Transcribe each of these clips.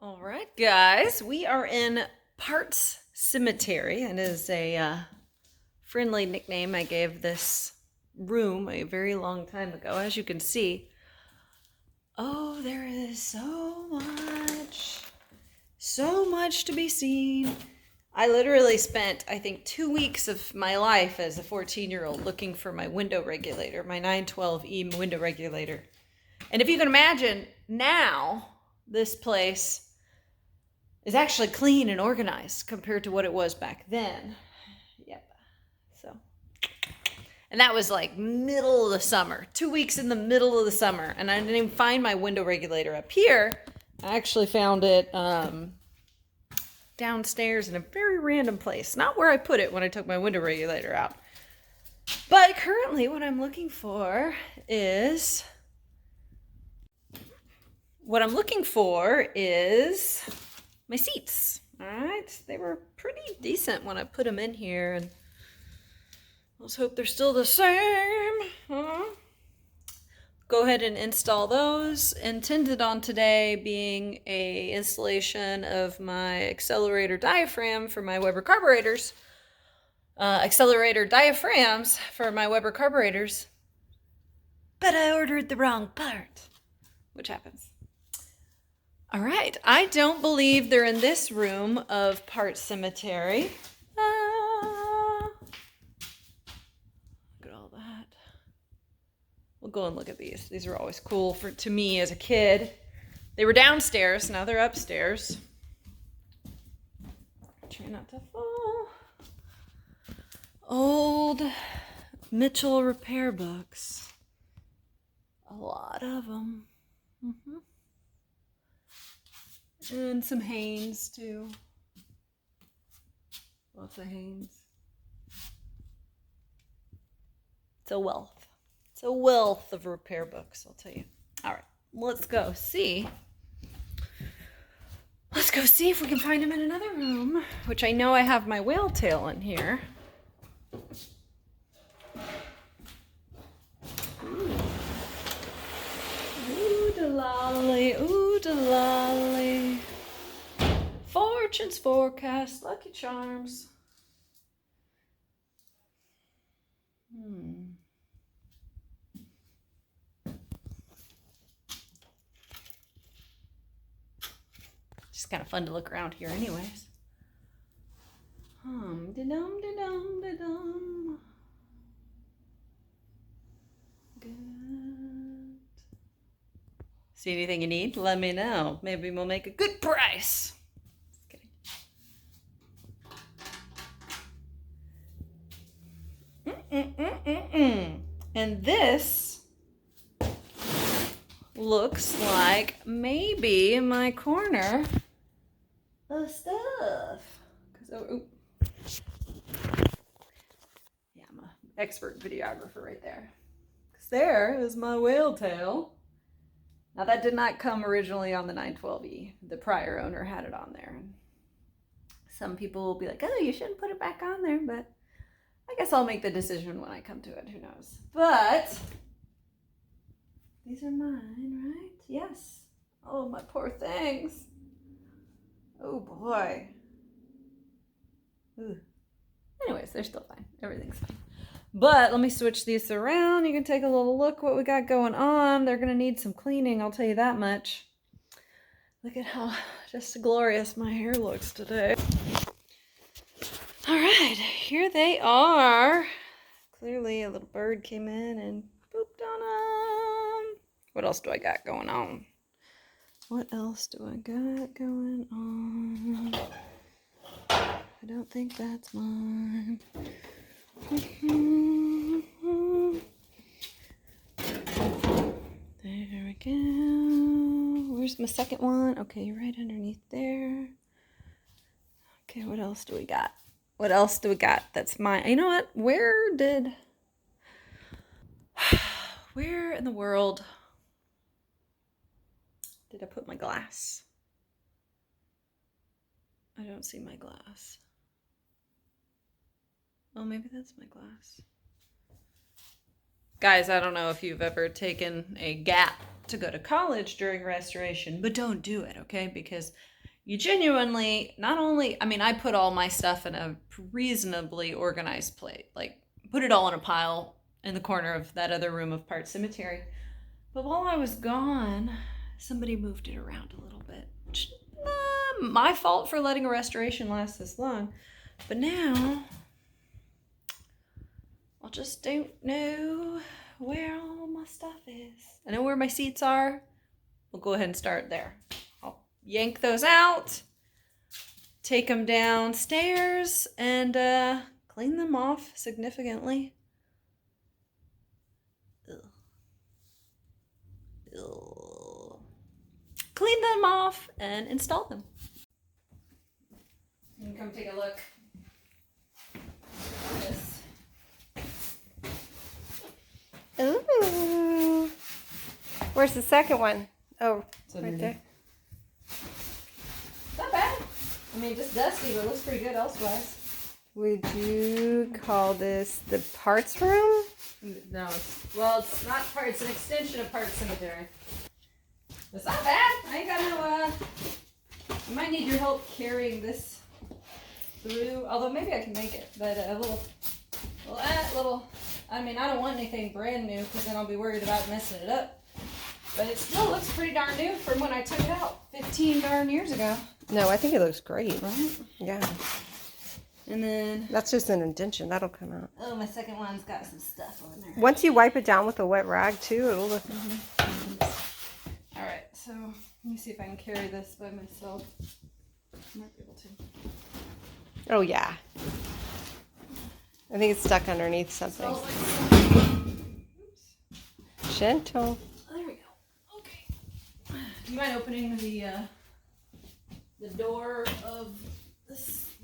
All right, guys, we are in Parts Cemetery, and it is a friendly nickname I gave this room a very long time ago. As you can see, oh, there is so much to be seen. I literally spent, I think, 2 weeks of my life as a 14-year-old looking for my window regulator, my 912e window regulator. And if you can imagine, now this place is actually clean and organized compared to what it was back then. Yep. So, and that was like middle of the summer, 2 weeks in the middle of the summer. And I didn't even find my window regulator up here. I actually found it downstairs in a very random place. Not where I put it when I took my window regulator out. But currently what I'm looking for is my seats. All right, they were pretty decent when I put them in here, and let's hope they're still the same. Go ahead and install those. Intended on today being a installation of my accelerator diaphragm for my Weber carburetors. Accelerator diaphragms for my Weber carburetors. But I ordered the wrong part, which happens. All right, I don't believe they're in this room of Parts Cemetery. Look at all that. We'll go and look at these. These are always cool to me as a kid. They were downstairs, now they're upstairs. Try not to fall. Old Mitchell repair books. A lot of them. And some Haynes too. Lots of Haynes. It's a wealth. It's a wealth of repair books, I'll tell you. All right, let's go see. Let's go see if we can find him in another room, which I know I have my whale tail in here. Ooh-da-lolly, ooh-da-lolly. Fortune's forecast, Lucky Charms. Just kind of fun to look around here anyways. Da-dum, da-dum, da-dum. Good. See anything you need? Let me know. Maybe we'll make a good price. Just kidding. And this looks like maybe my corner of stuff. Yeah, I'm an expert videographer right there. Because there is my whale tail. Now that did not come originally on the 912e. The prior owner had it on there. Some people will be like, oh, you shouldn't put it back on there, but I guess I'll make the decision when I come to it. Who knows? But these are mine, right? Yes. Oh, my poor things. Oh boy. Ooh. Anyways, they're still fine. Everything's fine. But let me switch these around. You can take a little look what we got going on. They're going to need some cleaning, I'll tell you that much. Look at how just glorious my hair looks today. All right, here they are. Clearly a little bird came in and pooped on them. What else do I got going on? What else do I got going on? I don't think that's mine. There we go. Where's my second one? Okay, right underneath there. Okay, what else do we got? What else do we got that's mine? You know what? Where in the world did I put my glass? I don't see my glass. Oh, maybe that's my glass. Guys, I don't know if you've ever taken a gap to go to college during restoration, but don't do it, okay? Because you genuinely, not only, I mean, I put all my stuff in a reasonably organized plate, like put it all in a pile in the corner of that other room of Part Cemetery. But while I was gone, somebody moved it around a little bit. My fault for letting a restoration last this long. But now, I just don't know where all my stuff is. I know where my seats are. We'll go ahead and start there. I'll yank those out, take them downstairs, and clean them off significantly. Ugh. Ugh. Clean them off and install them. You can come take a look at this. Ooh. Where's the second one? Oh, right there. Not bad. I mean, just dusty, but it looks pretty good elsewise. Would you call this the parts room? No, it's not part. It's an extension of Part Cemetery. It's not bad. I ain't got no. I might need your help carrying this through. Although maybe I can make it, but a little. I mean, I don't want anything brand new because then I'll be worried about messing it up. But it still looks pretty darn new from when I took it out 15 darn years ago. No, I think it looks great. Right? Yeah. And then That's just an indention. That'll come out. oh, my second one's got some stuff on there. Once you wipe it down with a wet rag too, it'll look. All right, so let me see if I can carry this by myself. I might be able to. Oh yeah. I think it's stuck underneath something. Oops. Gentle. There we go. Okay. Do you mind opening the door of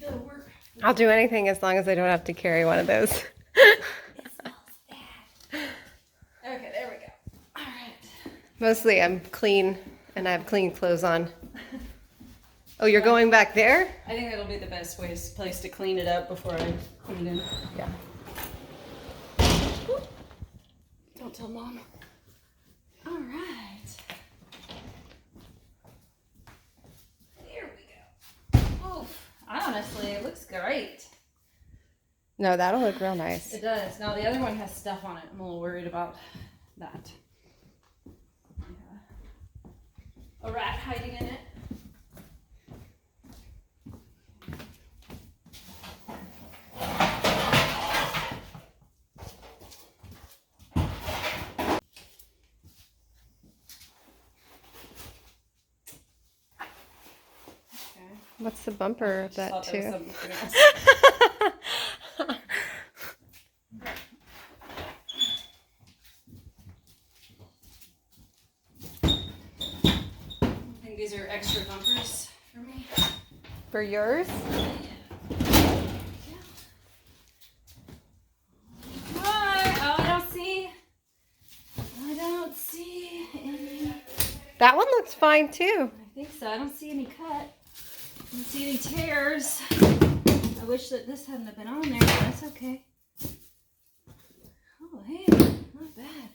the work? I'll do anything as long as I don't have to carry one of those. It smells bad. Okay, there we go. All right. Mostly I'm clean and I have clean clothes on. Oh, you're going back there? I think that'll be the best place to clean it up before I clean it in. Yeah. Don't tell Mom. All right. There we go. Oof. Honestly, it looks great. No, that'll look real nice. It does. Now, the other one has stuff on it. I'm a little worried about that. A rat hiding in it. What's the bumper of that too? I think these are extra bumpers for me. For yours? Hi. Oh, I don't see any. That one looks fine too. I think so. I don't see any cut. I don't see any tears. I wish that this hadn't have been on there, but that's okay. Oh, hey, not bad.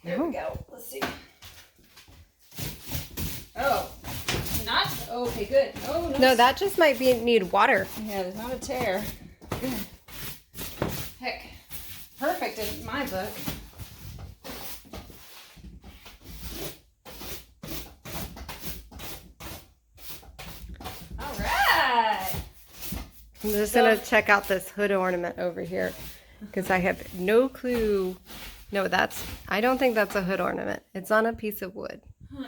There we go. Let's see. Oh, not okay. Good. Oh no. No, that just might need water. Yeah, there's not a tear. Good. Heck, perfect in my book. I'm just gonna check out this hood ornament over here because I have no clue. No, I don't think that's a hood ornament. It's on a piece of wood.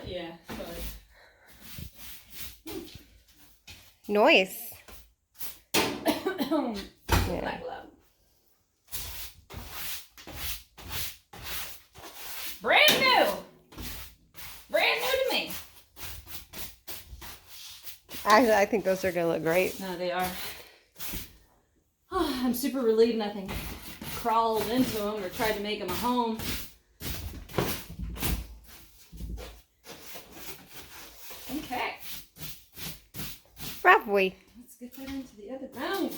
Yeah, Nice. Yeah. Brand new. Brand new to me. I think those are gonna look great. No, they are. Oh, I'm super relieved nothing crawled into them or tried to make them a home. Okay. Probably. Let's get that into the other room.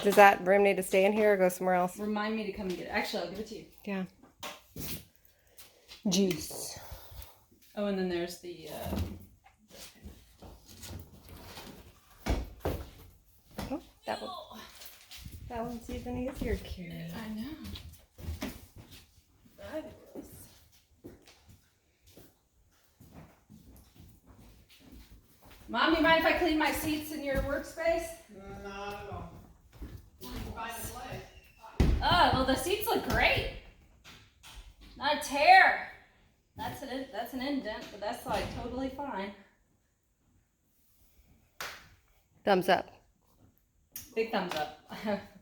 Does that broom need to stay in here or go somewhere else? Remind me to come and get it. Actually, I'll give it to you. Yeah. Juice. Oh, and then there's the... Oh, that one's even easier to carry. I know. Fabulous. Mom, you mind if I clean my seats in your workspace? Not at all. Find a place. Oh, well, the seats look great. Not a tear. That's an indent, but that's like totally fine. Thumbs up. Big thumbs up.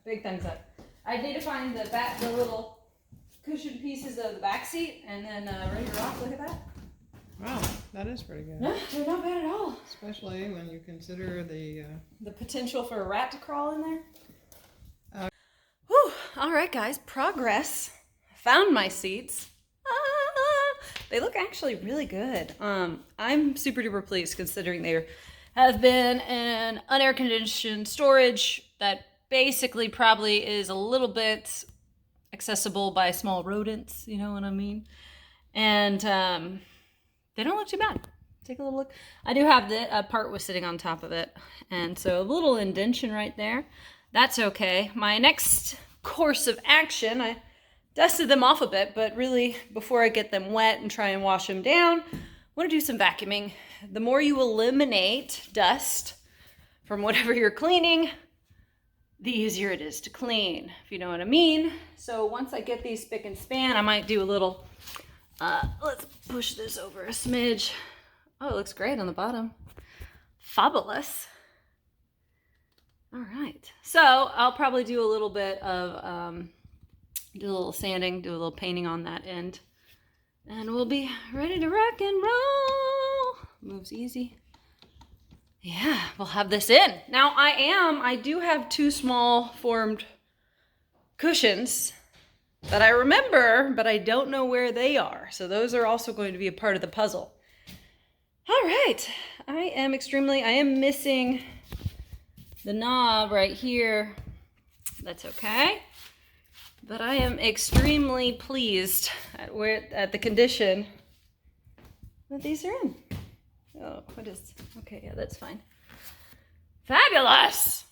Big thumbs up. I need to find the little cushion pieces of the back seat and then ready to rock. Look at that. Wow, that is pretty good. No, they're not bad at all. Especially when you consider the potential for a rat to crawl in there. Whew. All right, guys. Progress. Found my seats. They look actually really good. I'm super duper pleased considering they have been in unair conditioned storage that basically probably is a little bit accessible by small rodents, you know what I mean? And they don't look too bad. Take a little look. I do have a part was sitting on top of it, and so a little indention right there. That's okay. My next course of action, I dusted them off a bit, but really before I get them wet and try and wash them down, I want to do some vacuuming. The more you eliminate dust from whatever you're cleaning, the easier it is to clean, if you know what I mean. So once I get these spick and span, I might do a little, let's push this over a smidge. Oh, it looks great on the bottom. Fabulous. All right. So I'll probably do a little bit of, do a little sanding, do a little painting on that end, and we'll be ready to rock and roll. Moves easy. Yeah, we'll have this in. Now I do have two small formed cushions that I remember, but I don't know where they are. So those are also going to be a part of the puzzle. All right, I am missing the knob right here. That's okay. But I am extremely pleased at the condition that these are in. Oh, okay, yeah, that's fine. Fabulous!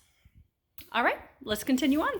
All right, let's continue on.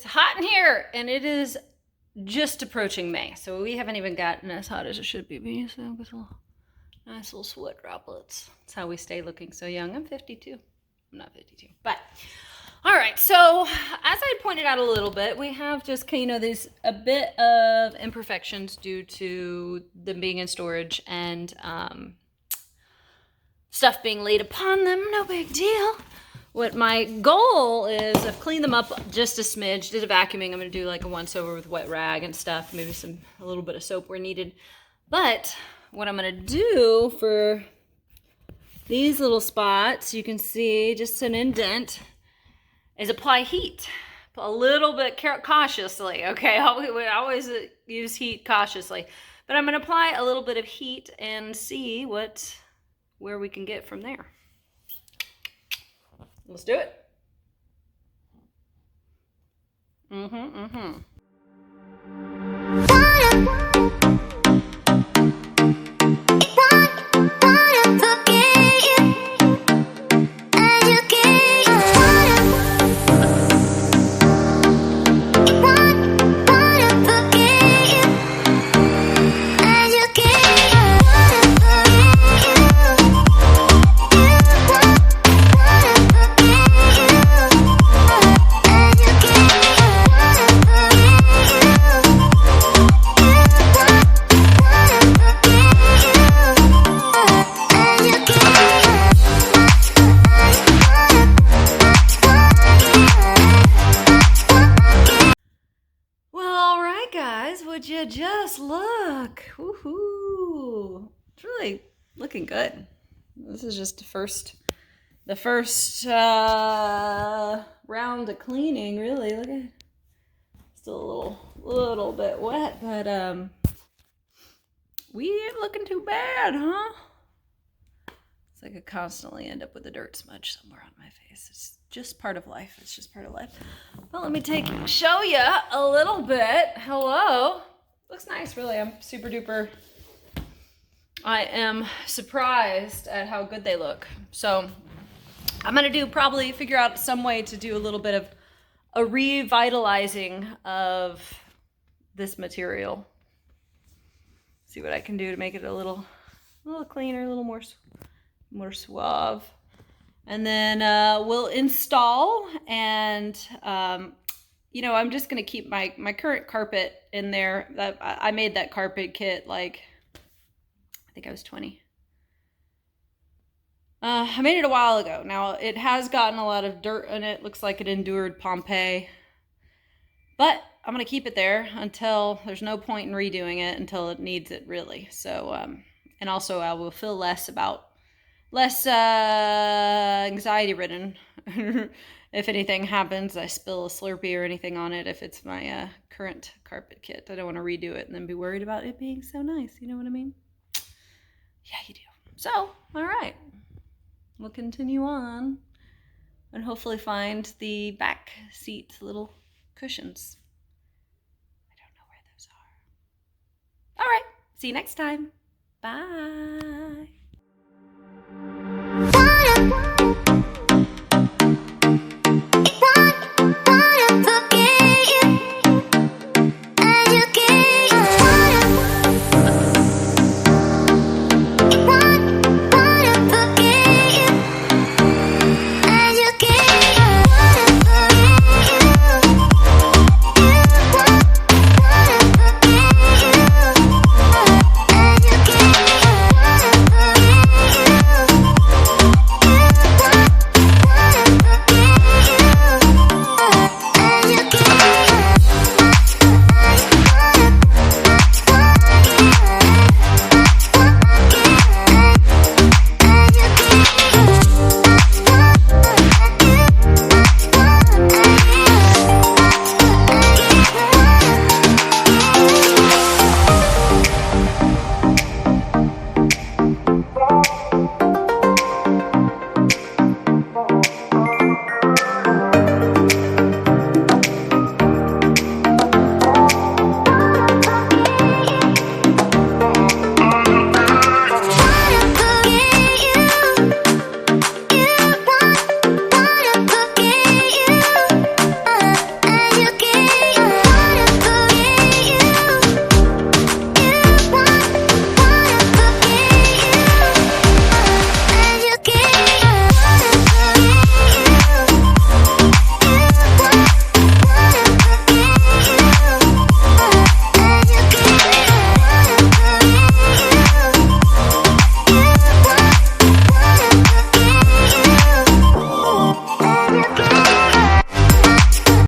Hot in here, and it is just approaching May, so we haven't even gotten as hot as it should be. So with nice little sweat droplets. That's how we stay looking so young. I'm 52. I'm not 52, but all right. So as I pointed out a little bit, we have just there's a bit of imperfections due to them being in storage and stuff being laid upon them. No big deal. What my goal is, I've cleaned them up just a smidge, did a vacuuming. I'm going to do like a once over with wet rag and stuff, maybe a little bit of soap where needed. But what I'm going to do for these little spots, you can see just an indent, is apply heat. A little bit cautiously, okay? We always use heat cautiously. But I'm going to apply a little bit of heat and see where we can get from there. Let's do it. Woohoo! It's really looking good. This is just the first round of cleaning. Really, look at still a little bit wet, but we ain't looking too bad, huh? It's like I constantly end up with a dirt smudge somewhere on my face. It's just part of life. It's just part of life. Well, let me show you a little bit. Hello. Looks nice, really. I'm super duper. I am surprised at how good they look. So I'm gonna probably figure out some way to do a little bit of a revitalizing of this material. See what I can do to make it a little cleaner, a little more suave. And then we'll install, and you know, I'm just gonna keep my current carpet in there. I made that carpet kit like, I think I was 20. I made it a while ago. Now it has gotten a lot of dirt in it. Looks like it endured Pompeii, but I'm gonna keep it there until there's no point in redoing it until it needs it really. So and also I will feel less anxiety ridden if anything happens. I spill a Slurpee or anything on it. If it's my current carpet kit, I don't want to redo it and then be worried about it being so nice. You know what I mean? Yeah, you do. So, all right, we'll continue on and hopefully find the back seat little cushions. I don't know where those are. All right, see you next time. Bye.